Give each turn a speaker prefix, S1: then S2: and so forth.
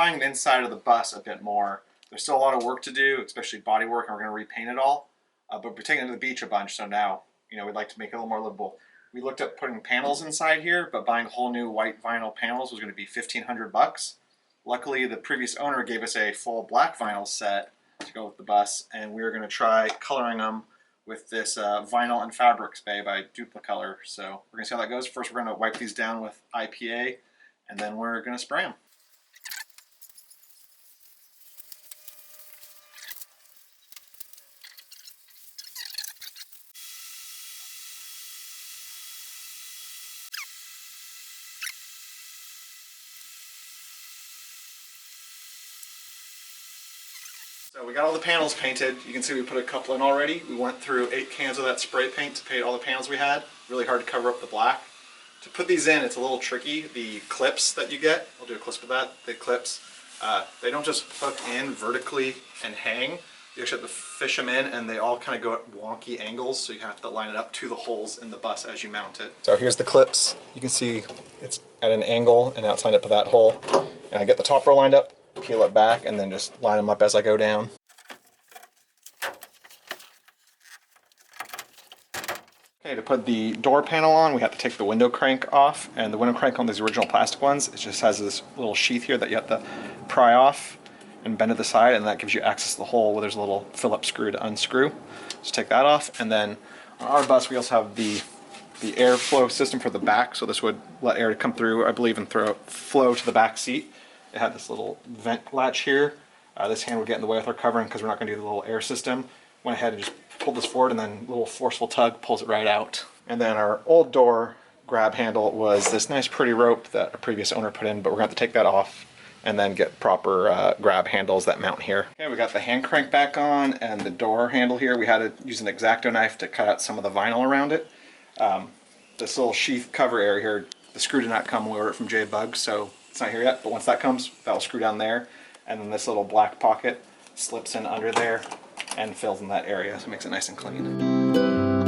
S1: clarifying the inside of the bus a bit more. There's still a lot of work to do, especially body work, and we're going to repaint it all. But we're taking it to the beach a bunch, so now, you know, we'd like to make it a little more livable. We looked at putting panels inside here, but buying whole new white vinyl panels was going to be $1,500. Luckily, the previous owner gave us a full black vinyl set to go with the bus, and we were going to try coloring them with this Vinyl and Fabric spray by Duplicolor. So we're going to see how that goes. First, we're going to wipe these down with IPA, and then we're going to spray them. So we got all the panels painted. You can see we put a couple in already. We went through 8 cans of that spray paint to paint all the panels we had. Really hard to cover up the black. To put these in, it's a little tricky. The clips that you get, I'll do a close of that, the clips, they don't just hook in vertically and hang. You actually have to fish them in, and they all kind of go at wonky angles, so you have to line it up to the holes in the bus as you mount it. So here's the clips. You can see it's at an angle, and now it's lined up to that hole. And I get the top row lined up, peel it back, and then just line them up as I go down. Okay, to put the door panel on, we have to take the window crank off, and the window crank on these original plastic ones, it just has this little sheath here that you have to pry off and bend to the side, and that gives you access to the hole where there's a little Phillips screw to unscrew. Just take that off, and then on our bus we also have the airflow system for the back, so this would let air come through, I believe, and flow to the back seat. It had this little vent latch here. This hand would get in the way with our covering because we're not going to do the little air system. Went ahead and just pulled this forward, and then a little forceful tug pulls it right out. And then our old door grab handle was this nice pretty rope that a previous owner put in, but we're going to have to take that off and then get proper grab handles that mount here. Okay, we got the hand crank back on, and the door handle here, we had to use an X-Acto knife to cut out some of the vinyl around it. This little sheath cover area here, the screw did not come when we ordered it from J-Bug, so it's not here yet, but once that comes, that'll screw down there, and then this little black pocket slips in under there and fills in that area, so it makes it nice and clean.